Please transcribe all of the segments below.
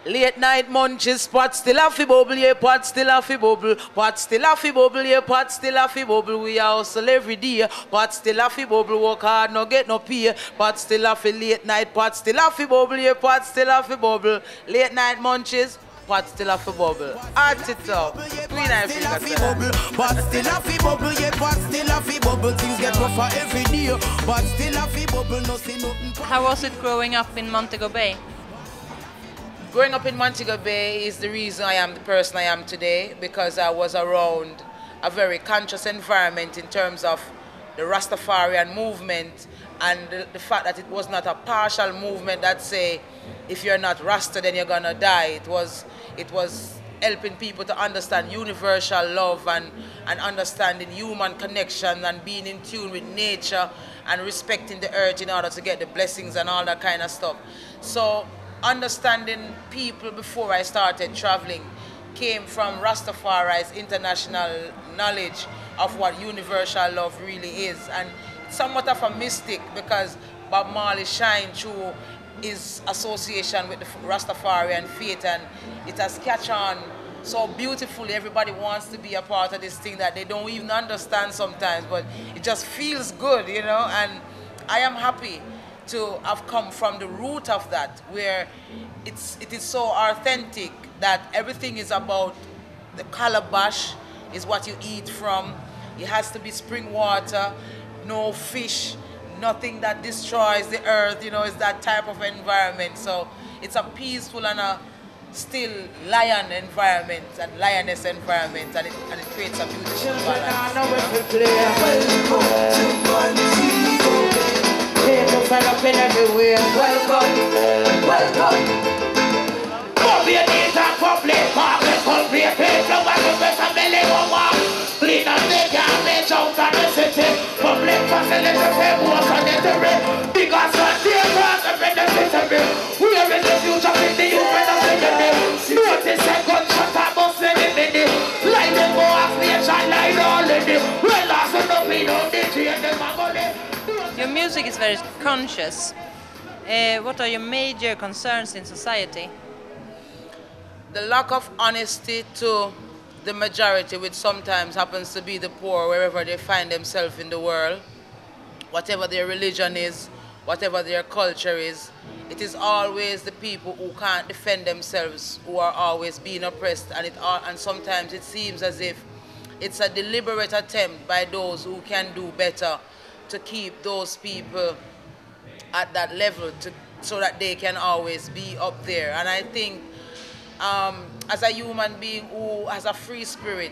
Late night munchies, pot still a fi bubble, yeah, pot still a fi bubble, pot still a fi bubble, yeah, pot still a fi bubble. We a hustle every day, pot still a fi bubble, work hard, no get no pay, pot still a fi late night, pot still a fi bubble, yeah, pot still a fi bubble. Late night munchies, pot still a fi bubble. Art it up, Queen Ifrica. Pot still a fi bubble, yeah, pot still a fi bubble. Things get rougher every day, pot still a fi bubble, no see nothing. How was it growing up in Montego Bay? Growing up in Montego Bay is the reason I am the person I am today, because I was around a very conscious environment in terms of the Rastafarian movement and the fact that it was not a partial movement that say if you're not Rasta then you're gonna die. It was helping people to understand universal love and understanding human connection and being in tune with nature and respecting the earth in order to get the blessings and all that kind of stuff. So understanding people before I started traveling came from Rastafari's international knowledge of what universal love really is. And it's somewhat of a mystic because Bob Marley shined through his association with the Rastafarian faith, and it has catch on so beautifully. Everybody wants to be a part of this thing that they don't even understand sometimes, but it just feels good, you know, and I am happy to have come from the root of that, where it is so authentic that everything is about the calabash is what you eat from. It has to be spring water, no fish, nothing that destroys the earth, you know, it's that type of environment. So it's a peaceful and a still lion environment and lioness environment, and it creates a beautiful balance. Welcome, welcome. Public data, public market, public paper, welcome, belly over. Clean and make garbage out of the city. Public facilities, water, necessary. Because the theater, the city. We are in the future, with the youth, and the 30 seconds, shut up, bus, minute. Light them go off, nature, light all in it. Well, last enough, we don't need to hear them, Your music is very conscious. What are your major concerns in society? The lack of honesty to the majority, which sometimes happens to be the poor wherever they find themselves in the world. Whatever their religion is, whatever their culture is, it is always the people who can't defend themselves who are always being oppressed, and sometimes it seems as if it's a deliberate attempt by those who can do better to keep those people at that level so that they can always be up there. And I think as a human being who has a free spirit,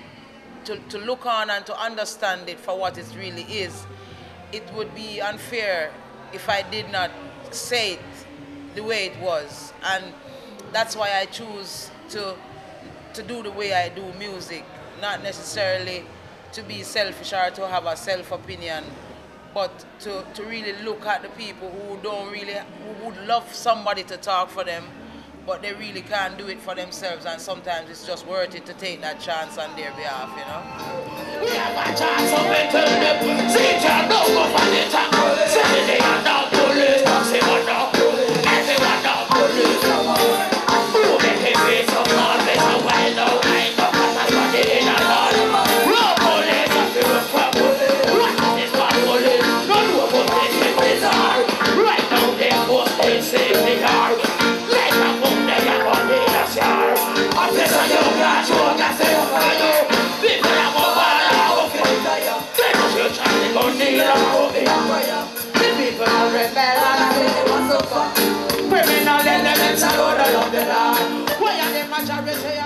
to look on and to understand it for what it really is, it would be unfair if I did not say it the way it was. And that's why I choose to do the way I do music, not necessarily to be selfish or to have a self-opinion, but to really look at the people who would love somebody to talk for them, but they really can't do it for themselves, and sometimes it's just worth it to take that chance on their behalf, you know? We have a chance of it to them. See, John, no go for the top. Saturday, and now police, everyone now police. Who make it face of all this a while now? I know what I'm in a lot. No police, I feel a trouble. What is this for police? No about this in bizarre. Right now, they post in safety car. Like a book, they can go in a shower. I'm just a young guy, sure, I say, people are more bad. The people are rebel and I say they want to fuck. Criminal elements are all around the land. Why are the majority?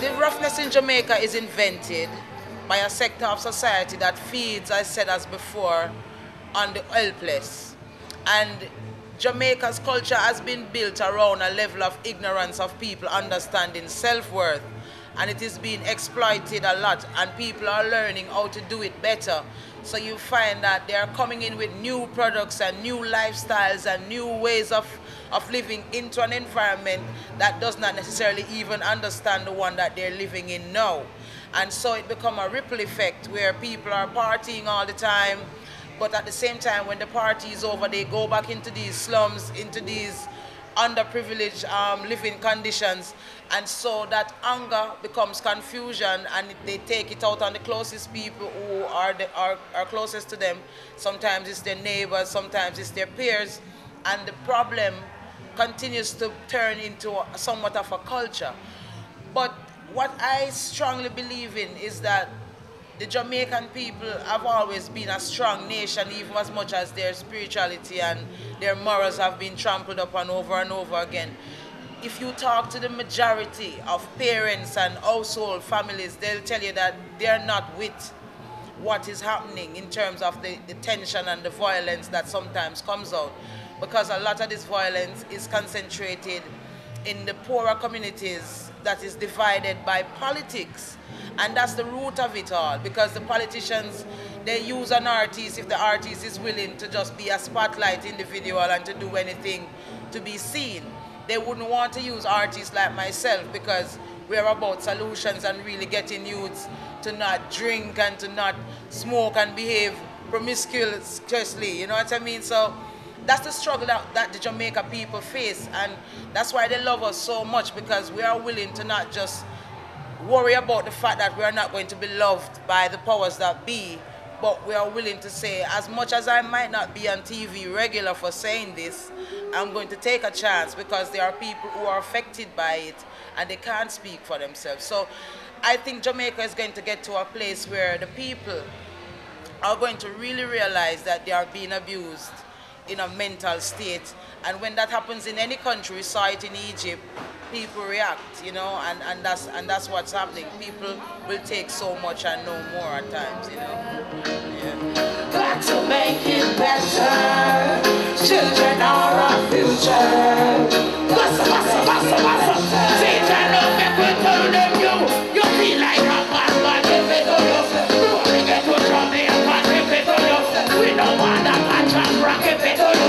The roughness in Jamaica is invented by a sector of society that feeds, I said as before, on the helpless. And Jamaica's culture has been built around a level of ignorance of people understanding self-worth. And it is being exploited a lot, and people are learning how to do it better. So you find that they are coming in with new products and new lifestyles and new ways of living into an environment that does not necessarily even understand the one that they're living in now. And so it becomes a ripple effect where people are partying all the time, but at the same time when the party is over, they go back into these slums, into these underprivileged living conditions, and so that anger becomes confusion, and they take it out on the closest people who are closest to them. Sometimes it's their neighbors, sometimes it's their peers, and the problem continues to turn into somewhat of a culture. But what I strongly believe in is that the Jamaican people have always been a strong nation, even as much as their spirituality and their morals have been trampled upon over and over again. If you talk to the majority of parents and household families, they'll tell you that they're not with what is happening in terms of the tension and the violence that sometimes comes out. Because a lot of this violence is concentrated in the poorer communities that is divided by politics. And that's the root of it all, because the politicians, they use an artist if the artist is willing to just be a spotlight individual and to do anything to be seen. They wouldn't want to use artists like myself because we're about solutions and really getting youths to not drink and to not smoke and behave promiscuously, you know what I mean? So that's the struggle that the Jamaica people face, and that's why they love us so much, because we are willing to not just worry about the fact that we are not going to be loved by the powers that be, but we are willing to say, as much as I might not be on TV regular for saying this, I'm going to take a chance, because there are people who are affected by it and they can't speak for themselves. So I think Jamaica is going to get to a place where the people are going to really realize that they are being abused in a mental state. And when that happens in any country, we saw it in Egypt, people react, you know, and that's what's happening. People will take so much and no more at times, you know. Yeah. Got to make it better. Children are our future. Massa. See, I know people tell them you feel like a man, if it do you. You want to get to Jamaica, if it do you. We don't want that catch and rock, if it do you.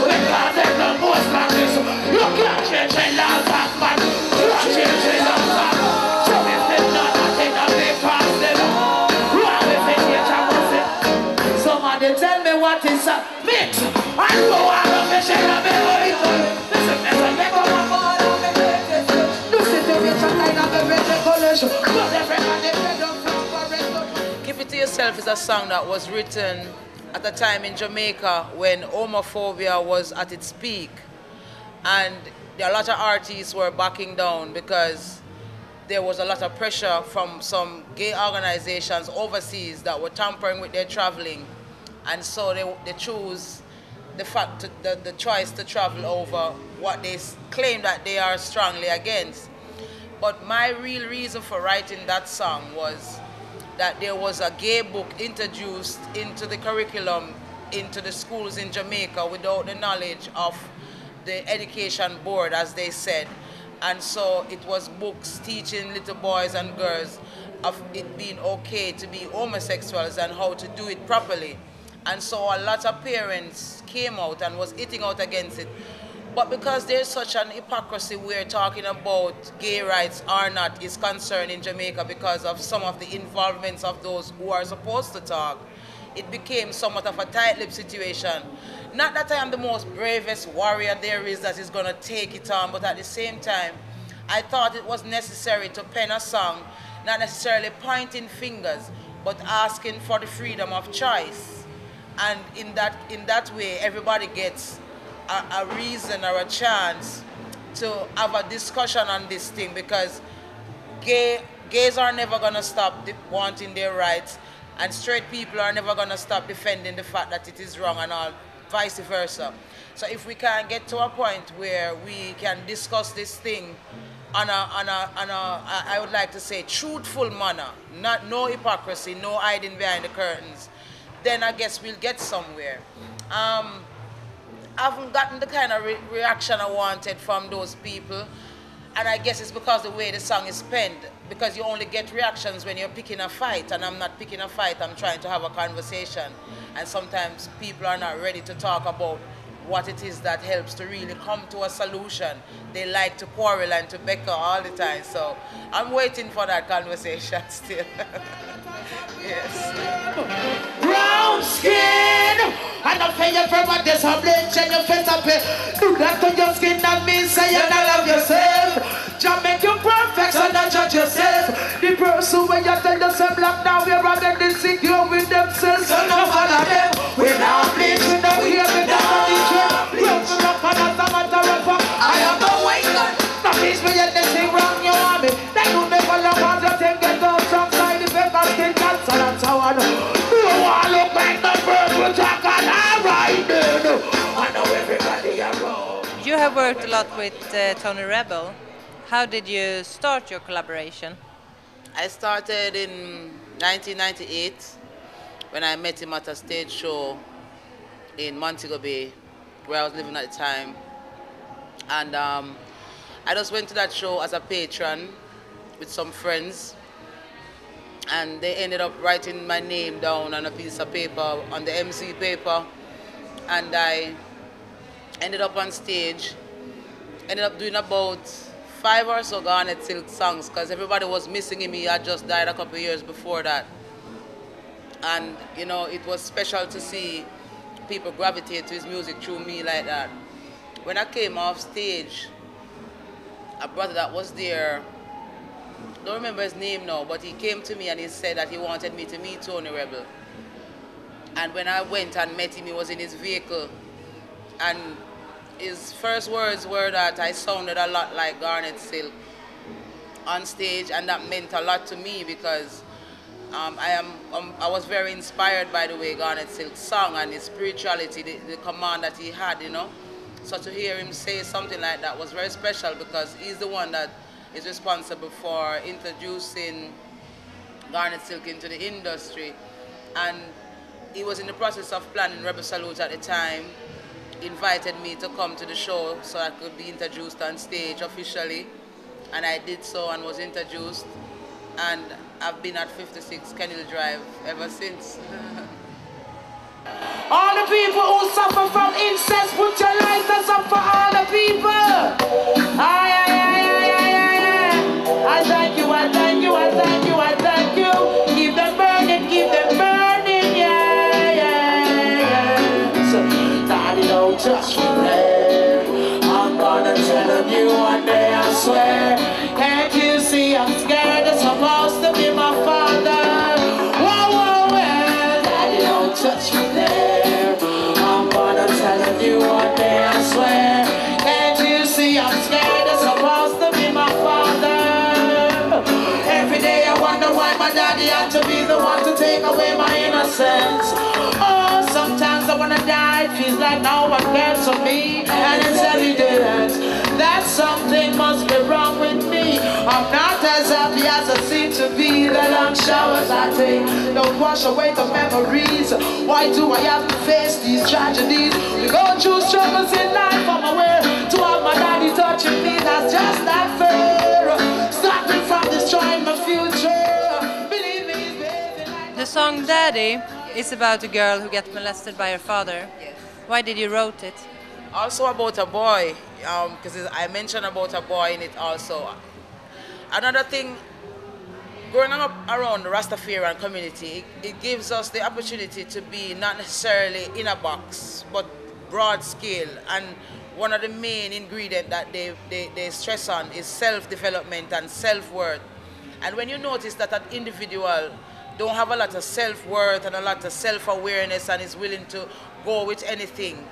We can't take the most practice. You can't change the laws of man. You can't change the laws of man. So if it's not a thing that they pass them, why if it gets a pussy? Somebody tell me what is a mix. I know I love the shit of it. Listen, make up my body. Listen to me, some kind of a recollection. Keep It To Yourself is a song that was written at a time in Jamaica when homophobia was at its peak, and a lot of artists were backing down because there was a lot of pressure from some gay organizations overseas that were tampering with their traveling, and so they chose the choice to travel over what they claim that they are strongly against. But my real reason for writing that song was that there was a gay book introduced into the curriculum, into the schools in Jamaica without the knowledge of the education board, as they said. And so it was books teaching little boys and girls of it being okay to be homosexuals and how to do it properly. And so a lot of parents came out and was eating out against it. But because there's such an hypocrisy where talking about gay rights or not is concerned in Jamaica because of some of the involvements of those who are supposed to talk, it became somewhat of a tight-lipped situation. Not that I am the most bravest warrior there is that is going to take it on, but at the same time, I thought it was necessary to pen a song, not necessarily pointing fingers, but asking for the freedom of choice. And in that way, everybody gets a reason or a chance to have a discussion on this thing, because gays are never going to stop wanting their rights, and straight people are never going to stop defending the fact that it is wrong, and all vice versa. So if we can get to a point where we can discuss this thing on a I would like to say truthful manner, no hypocrisy, no hiding behind the curtains, then I guess we'll get somewhere. I haven't gotten the kind of reaction I wanted from those people, and I guess it's because the way the song is penned, because you only get reactions when you're picking a fight, and I'm not picking a fight, I'm trying to have a conversation, and sometimes people are not ready to talk about what it is that helps to really come to a solution. They like to quarrel and to bicker all the time, so I'm waiting for that conversation still. Yes. Brown skin, I don't pay you for what this a bleach and your face up here. Do that to your skin, that means say you don't love yourself. Just make you perfect, so don't judge yourself. The person when you tell yourself lock down, we're rather insecure with themselves. So no follow them. Without bleach, we don't hear me down the train. Broken up and that's a matter of fact. I am the white gun. That means me and this thing wrong, you want me. Then you never love what you think get out from side effect and skin cancer, that's how I know. You want to look like the bird will talk and I ride it. I know everybody around. You have worked a lot with Tony Rebel. How did you start your collaboration? I started in 1998 when I met him at a stage show in Montego Bay, where I was living at the time. And I just went to that show as a patron with some friends. And they ended up writing my name down on a piece of paper, on the MC paper. And I ended up on stage, ended up doing about 5 or so Garnet Silk songs because everybody was missing him. He had just died a couple of years before that. And, you know, it was special to see people gravitate to his music through me like that. When I came off stage, a brother that was there, I don't remember his name now, but he came to me and he said that he wanted me to meet Tony Rebel. And when I went and met him, he was in his vehicle. And his first words were that I sounded a lot like Garnet Silk on stage, and that meant a lot to me because I was very inspired by the way Garnet Silk sang and his spirituality, the command that he had, you know. So to hear him say something like that was very special because he's the one that is responsible for introducing Garnet Silk into the industry. And he was in the process of planning Rebel Salute at the time, invited me to come to the show so I could be introduced on stage officially. And I did so and was introduced. And I've been at 56 Kenil Drive ever since. All the people who suffer from incest, put your lighters up for all the people. I thank you, I thank you, I thank you, I thank you. Keep them burning, yeah, yeah, yeah. So, Daddy, don't touch me there. I'm gonna tell you one day, I swear. Can't you see I'm scared? It's supposed to be my father. Whoa, whoa, well, Daddy, don't touch me there. I'm gonna tell you one day, I swear. Can't you see I'm scared? It's supposed to be my father. Every day I wonder why my daddy had to be the one to take away my innocence. Oh, sometimes I wanna die. It feels like no one cares for me, and it's evident that something must be wrong with me. I'm not as happy as I seem to be. The long showers I take don't wash away the memories. Why do I have to face these tragedies? We go through struggles in life. I'm aware to have my daddy touching me. That's just not fair. Stopping from destroying my future. Believe me, he's behaving like The song Daddy is about a girl who gets molested by her father. Yes. Why did you wrote it? Also about a boy, because I mentioned about a boy in it also. Another thing, growing up around the Rastafarian community, it gives us the opportunity to be not necessarily in a box, but broad scale. And one of the main ingredients that they stress on is self-development and self-worth. And when you notice that an individual don't have a lot of self-worth and a lot of self-awareness and is willing to go with anything,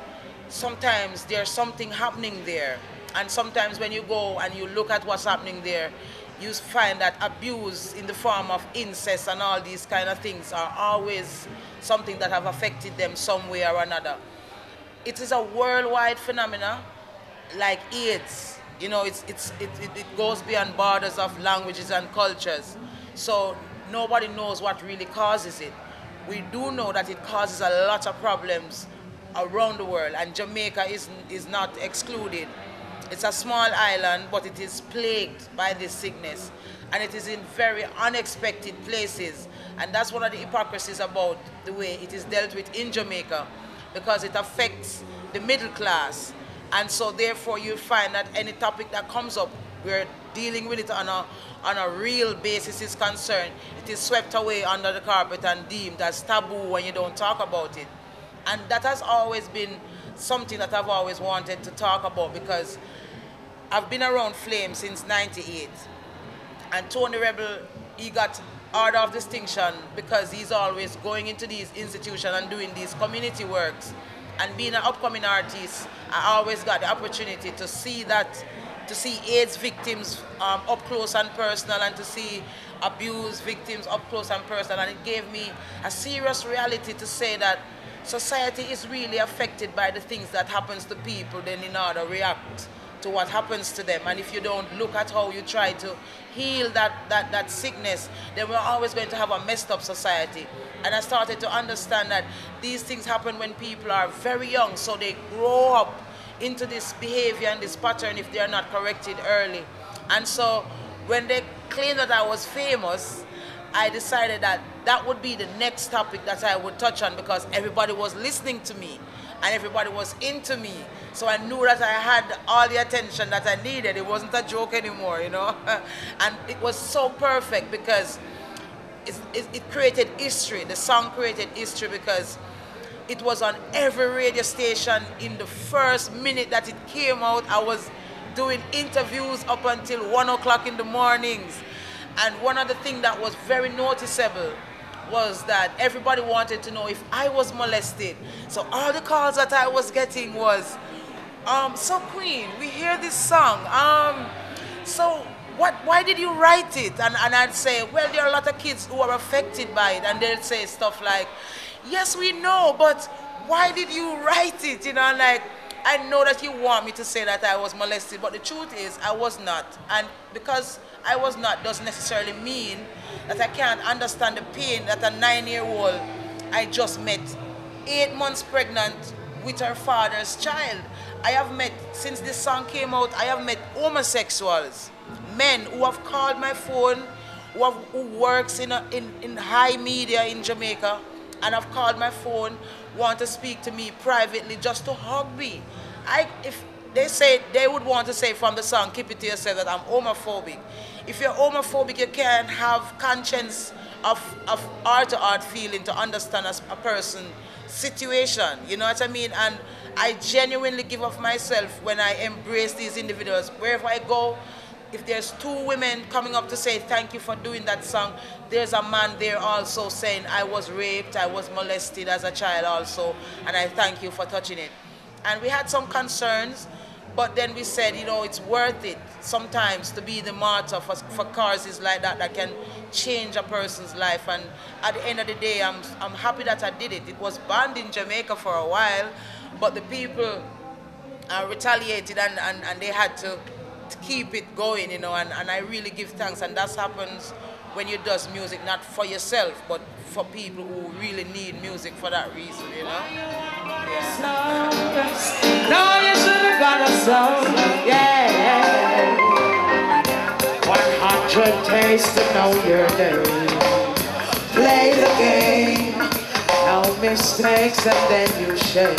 sometimes there's something happening there. And sometimes when you go and you look at what's happening there, you find that abuse in the form of incest and all these kind of things are always something that have affected them some way or another. It is a worldwide phenomenon like AIDS. You know, it goes beyond borders of languages and cultures. So nobody knows what really causes it. We do know that it causes a lot of problems around the world, and Jamaica is not excluded. It's a small island, but it is plagued by this sickness, and it is in very unexpected places. And that's one of the hypocrisies about the way it is dealt with in Jamaica, because it affects the middle class. And so therefore you find that any topic that comes up, we're dealing with it on a real basis is concerned. It is swept away under the carpet and deemed as taboo when you don't talk about it. And that has always been something that I've always wanted to talk about, because I've been around Flame since '98. And Tony Rebel, he got Order of Distinction because he's always going into these institutions and doing these community works. And being an upcoming artist, I always got the opportunity to see that, to see AIDS victims up close and personal, and to see abuse victims up close and personal. And it gave me a serious reality to say that society is really affected by the things that happens to people, then in order to react to what happens to them. And if you don't look at how you try to heal that sickness, then we're always going to have a messed up society. And I started to understand that these things happen when people are very young, so they grow up into this behavior and this pattern if they are not corrected early. And so when they claimed that I was famous, I decided that that would be the next topic that I would touch on, because everybody was listening to me and everybody was into me. So I knew that I had all the attention that I needed. It wasn't a joke anymore, you know. And it was so perfect because it created history. The song created history because it was on every radio station. In the first minute that it came out, I was doing interviews up until 1 o'clock in the mornings. And one of the things that was very noticeable was that everybody wanted to know if I was molested. So all the calls that I was getting was, so Queen, we hear this song. So why did you write it? And I'd say, well, there are a lot of kids who are affected by it. And they'd say stuff like, yes, we know, but why did you write it? You know, like, I know that you want me to say that I was molested, but the truth is I was not. And because I was not doesn't necessarily mean that I can't understand the pain that a 9-year-old I just met, 8 months pregnant with her father's child. I have met, since this song came out, I have met homosexuals, men who have called my phone, who works in high media in Jamaica, and have called my phone, want to speak to me privately just to hug me. If they say, they would want to say from the song, keep it to yourself, that I'm homophobic. If you're homophobic, you can't have conscience of heart-to-heart feeling to understand a person's situation, you know what I mean? And I genuinely give of myself when I embrace these individuals. Wherever I go, if there's 2 women coming up to say thank you for doing that song, there's a man there also saying I was raped, I was molested as a child also, and I thank you for touching it. And we had some concerns, but then we said, you know, it's worth it sometimes to be the martyr for causes like that that can change a person's life. And at the end of the day, I'm happy that I did it. It was banned in Jamaica for a while, but the people retaliated and they had to keep it going, you know, and I really give thanks. And that happens when you does music, not for yourself, but for people who really need music for that reason, you know? Yeah. No, you should have got a song, yeah. 100 tastes to know your name. Play the game, no mistakes and then you shame.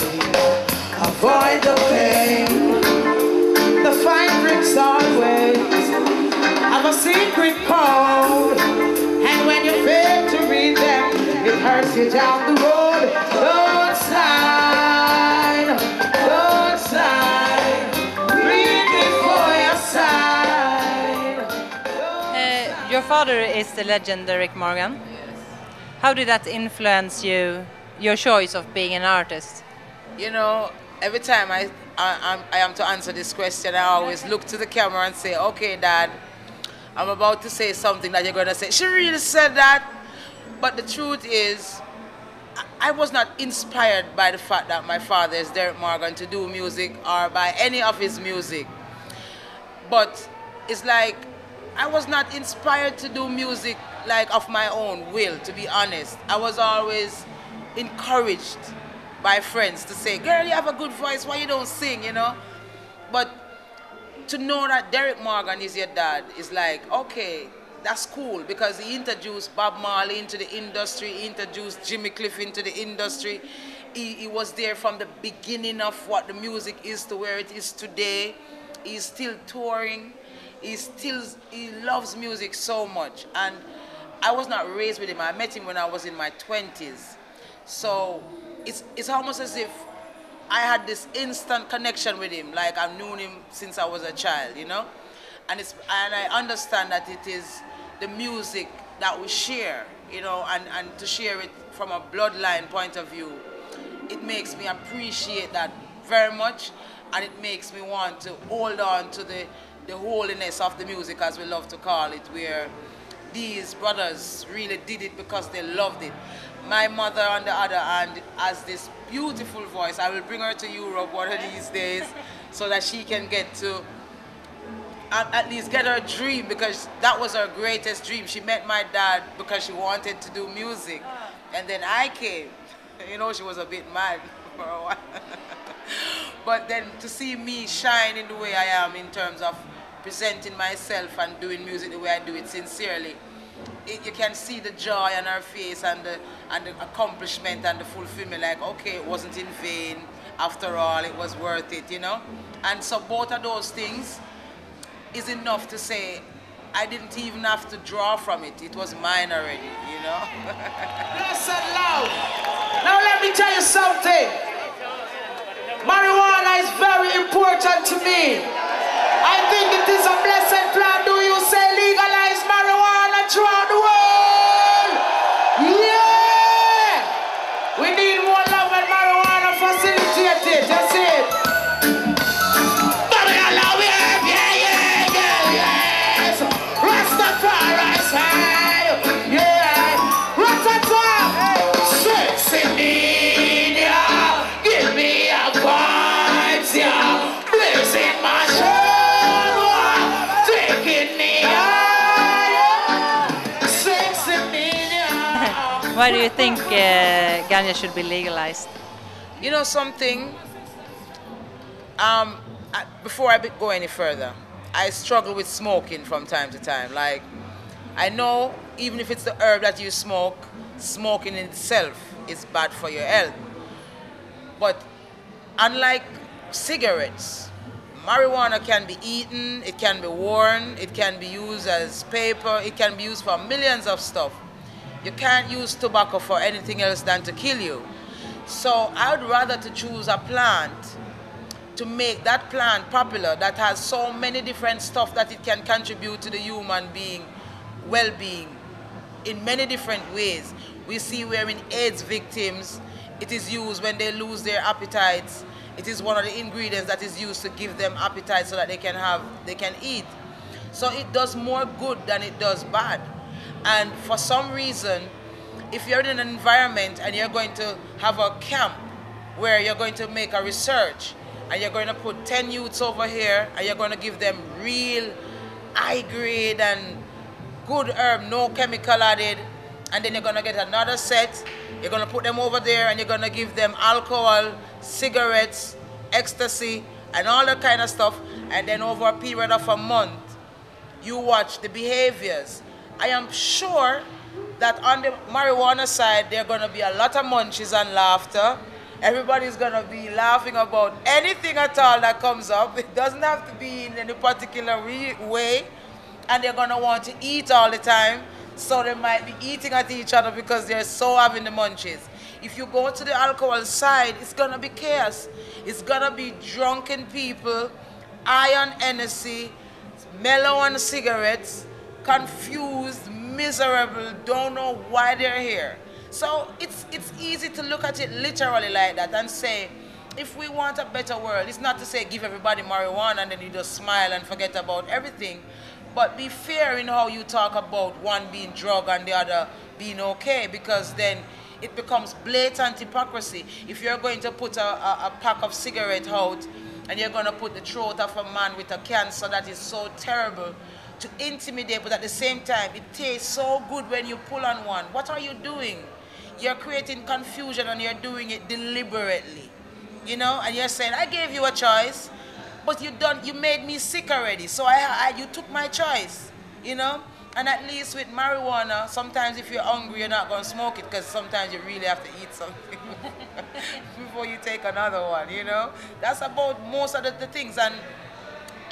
Avoid the pain, the fine bricks always have a secret code. And when you fail to read them, it hurts you down the road. Don't slide, don't slide. Read before you slide. Your father is the legend Derek Morgan. Yes. How did that influence you, your choice of being an artist? You know, every time I am to answer this question, I always look to the camera and say, okay, Dad, I'm about to say something that you're going to say, she really said that. But the truth is, I was not inspired by the fact that my father is Derek Morgan to do music or by any of his music. But it's like, I was not inspired to do music like of my own will, to be honest. I was always encouraged by friends to say, girl, you have a good voice, why you don't sing, you know? But to know that Derek Morgan is your dad is like, okay, that's cool, because he introduced Bob Marley into the industry, he introduced Jimmy Cliff into the industry. He was there from the beginning of what the music is to where it is today. He's still touring. He loves music so much. And I was not raised with him. I met him when I was in my 20s. So it's almost as if I had this instant connection with him, like I've known him since I was a child, you know? And I understand that it is the music that we share, you know, and to share it from a bloodline point of view, it makes me appreciate that very much, and it makes me want to hold on to the holiness of the music, as we love to call it, where these brothers really did it because they loved it. My mother, on the other hand, has this beautiful voice. I will bring her to Europe one of these days so that she can get to at least get her dream, because that was her greatest dream. She met my dad because she wanted to do music, and then I came. You know, she was a bit mad for a while. But then to see me shine in the way I am in terms of presenting myself and doing music the way I do it sincerely, you can see the joy on her face and the accomplishment and the fulfillment, like, okay, it wasn't in vain. After all, it was worth it, you know? And so both of those things is enough to say I didn't even have to draw from it. It was mine already, you know? Nice and loud. Now let me tell you something. Marijuana is very important to me. I think it is a blessed plan. Do you say legalize marijuana throughout the world? Yeah! We need more love and marijuana facilitated. That's it. Marijuana, yes. Rastafari style. Yeah. Ratata. Sexy media. Give me a vibes, yeah. Blazing my soul. Why do you think ganja should be legalized? You know something? Before I go any further, I struggle with smoking from time to time. Like, I know even if it's the herb that you smoke, smoking in itself is bad for your health. But unlike cigarettes, marijuana can be eaten, it can be worn, it can be used as paper, it can be used for millions of stuff. You can't use tobacco for anything else than to kill you. So I would rather to choose a plant, to make that plant popular, that has so many different stuff that it can contribute to the human being well-being in many different ways. We see where in AIDS victims, it is used when they lose their appetites. It is one of the ingredients that is used to give them appetite so that they can eat. So it does more good than it does bad. And for some reason, if you're in an environment and you're going to have a camp where you're going to make a research and you're going to put 10 youths over here and you're going to give them real high grade and good herb, no chemical added, and then you're going to get another set, you're going to put them over there and you're going to give them alcohol, cigarettes, ecstasy, and all that kind of stuff, and then over a period of a month, you watch the behaviors. I am sure that on the marijuana side, there are going to be a lot of munchies and laughter. Everybody's going to be laughing about anything at all that comes up. It doesn't have to be in any particular way. And they're going to want to eat all the time. So they might be eating at each other because they're so having the munchies. If you go to the alcohol side, it's going to be chaos. It's going to be drunken people, high on Hennessy, mellow on cigarettes, confused, miserable, don't know why they're here. So it's easy to look at it literally like that and say, if we want a better world, it's not to say give everybody marijuana and then you just smile and forget about everything, but be fair in how you talk about one being drug and the other being okay, because then it becomes blatant hypocrisy. If you're going to put a pack of cigarettes out and you're going to put the throat of a man with a cancer that is so terrible to intimidate, but at the same time, it tastes so good when you pull on one. What are you doing? You're creating confusion and you're doing it deliberately, you know? And you're saying, I gave you a choice, but you made me sick already, so you took my choice, you know? And at least with marijuana, sometimes if you're hungry, you're not going to smoke it because sometimes you really have to eat something before you take another one, you know? That's about most of the things. And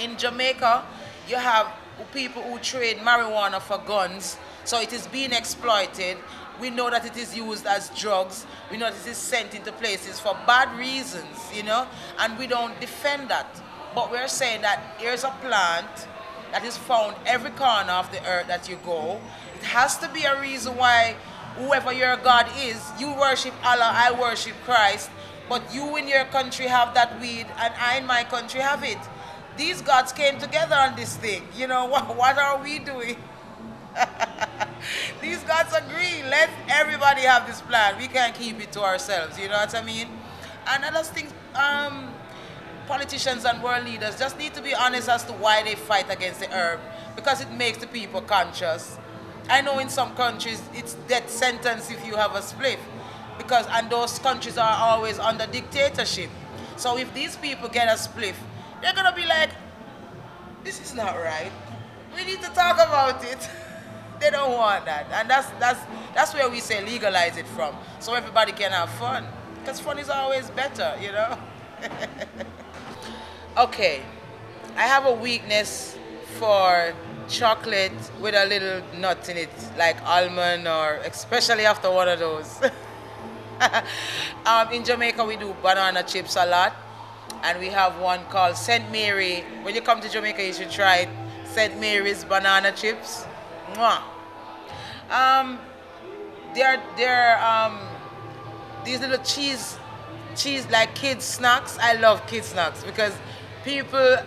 in Jamaica, you have people who trade marijuana for guns. So it is being exploited. We know that it is used as drugs. We know that it is sent into places for bad reasons, you know, and we don't defend that. But we're saying that here's a plant that is found every corner of the earth that you go. It has to be a reason why whoever your God is, you worship Allah, I worship Christ, but you in your country have that weed and I in my country have it. These gods came together on this thing. You know, what are we doing? These gods agree. Let everybody have this plan. We can't keep it to ourselves. You know what I mean? And I just think politicians and world leaders just need to be honest as to why they fight against the herb, because it makes the people conscious. I know in some countries it's death sentence if you have a spliff, and those countries are always under dictatorship. So if these people get a spliff, they're gonna be like, this is not right. We need to talk about it. They don't want that, and that's where we say legalize it from, so everybody can have fun, because fun is always better, you know. Okay, I have a weakness for chocolate with a little nut in it, like almond, or especially after one of those. In Jamaica we do banana chips a lot, and we have one called St. Mary. When you come to Jamaica you should try it. St. Mary's banana chips. Mwah. They're these little cheese like kids snacks. I love kids snacks because people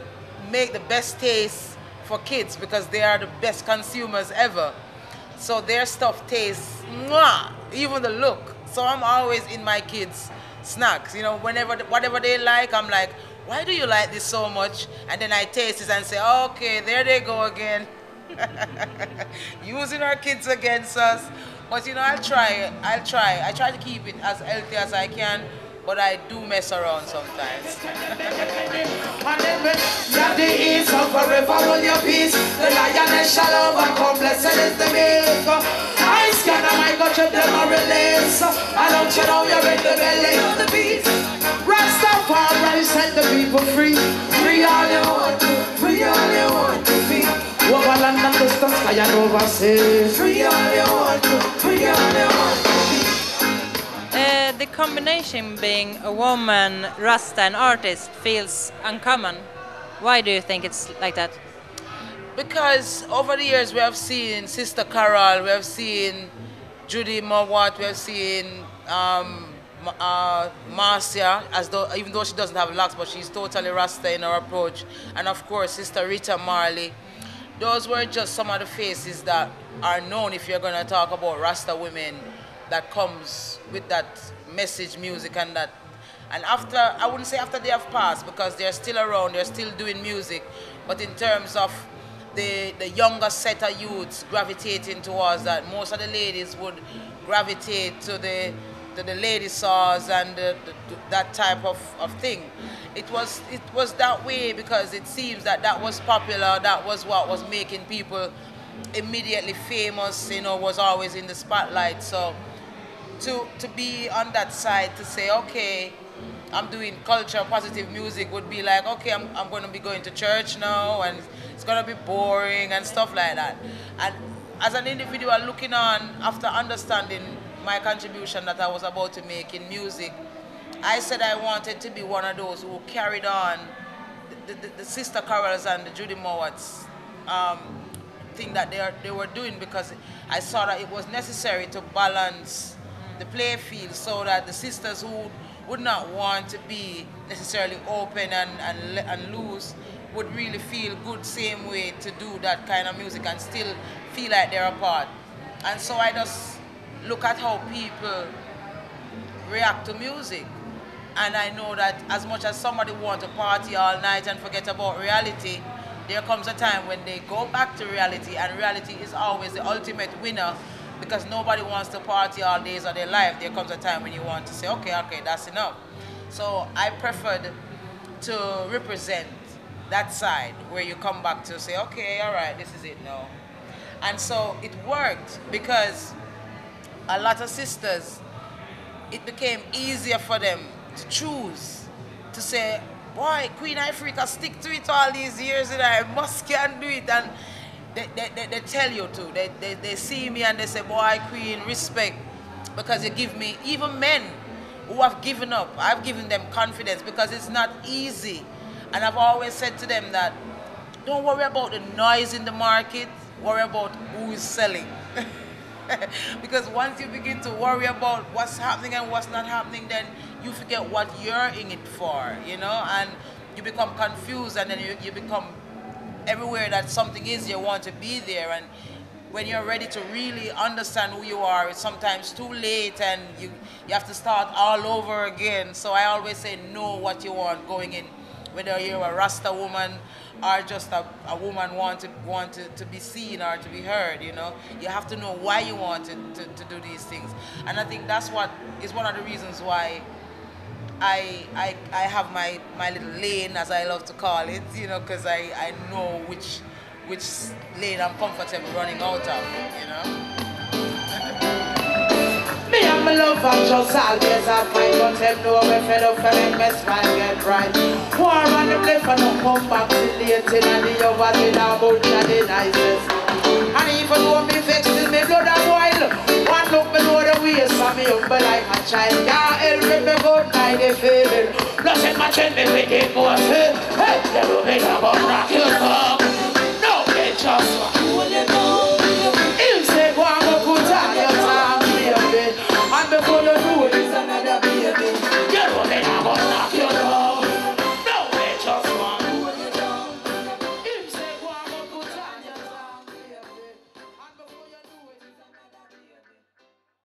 make the best taste for kids because they are the best consumers ever. So their stuff tastes mwah, even the look. So I'm always in my kids snacks. You know, whatever they like, I'm like, why do you like this so much? And then I taste it and say, okay, there they go again. Using our kids against us. But you know, I try to keep it as healthy as I can, but I do mess around sometimes. And then when the ease of forever on your peace, the lioness shall overcome, blessed is the meek. I scan and I got you them a release. I don't you know you're in the belly of the beast. Rastafari set the people free. Free all you want to, free all you want to be. Over land and distance, sky and over sea. Free all you want to, free all you want to be. The combination being a woman, Rasta and artist feels uncommon. Why do you think it's like that? Because over the years we have seen Sister Carol, we have seen Judy Mawat, we have seen Marcia, even though she doesn't have locks, but she's totally Rasta in her approach. And of course, Sister Rita Marley. Those were just some of the faces that are known if you're going to talk about Rasta women that comes with that message music and that. And after, I wouldn't say after they have passed because they're still around, they're still doing music, but in terms of the younger set of youths gravitating towards that, most of the ladies would gravitate to the lady saws and that type of thing. It was that way because it seems that was popular, that was what was making people immediately famous, you know, was always in the spotlight. So to be on that side, to say, okay, I'm doing culture, positive music would be like, okay, I'm going to be going to church now and it's going to be boring and stuff like that. And as an individual looking on, after understanding my contribution that I was about to make in music, I said I wanted to be one of those who carried on the Sister Carols and the Judy Mowats thing that they were doing, because I saw that it was necessary to balance the play field so that the sisters who would not want to be necessarily open and loose would really feel good same way to do that kind of music and still feel like they're a part. And so I just look at how people react to music. And I know that as much as somebody wants to party all night and forget about reality, there comes a time when they go back to reality, and reality is always the ultimate winner, because nobody wants to party all days of their life. There comes a time when you want to say, okay, that's enough. So I preferred to represent that side where you come back to say, okay, all right, this is it now. And so it worked because a lot of sisters, it became easier for them to choose, to say, boy, Queen Ifrica stick to it all these years and I must can do it. And they tell you to. They see me and they say, boy, Queen, respect. Because you give me, even men who have given up, I've given them confidence because it's not easy. And I've always said to them that, don't worry about the noise in the market, worry about who is selling. Because once you begin to worry about what's happening and what's not happening, then you forget what you're in it for, you know, and you become confused, and then you become everywhere that something is, you want to be there. And when you're ready to really understand who you are, it's sometimes too late and you have to start all over again. So I always say know what you want going in, whether you're a Rasta woman or just a woman want to be seen or to be heard, you know. You have to know why you want to do these things. And I think that's what is one of the reasons why I have my little lane, as I love to call it, you know, because I know which lane I'm comfortable running out of, you know. Me and my love and just always I fight, but them know me fed up and make me smile get right. War on the place and no come back till late and the over the about the nicest. And even though me vex till me blood and boil, one look me know the ways of me humble like a child. Can't help me go by the feeling. Plus in my chin me with the boss, hey, they do me about rock you come.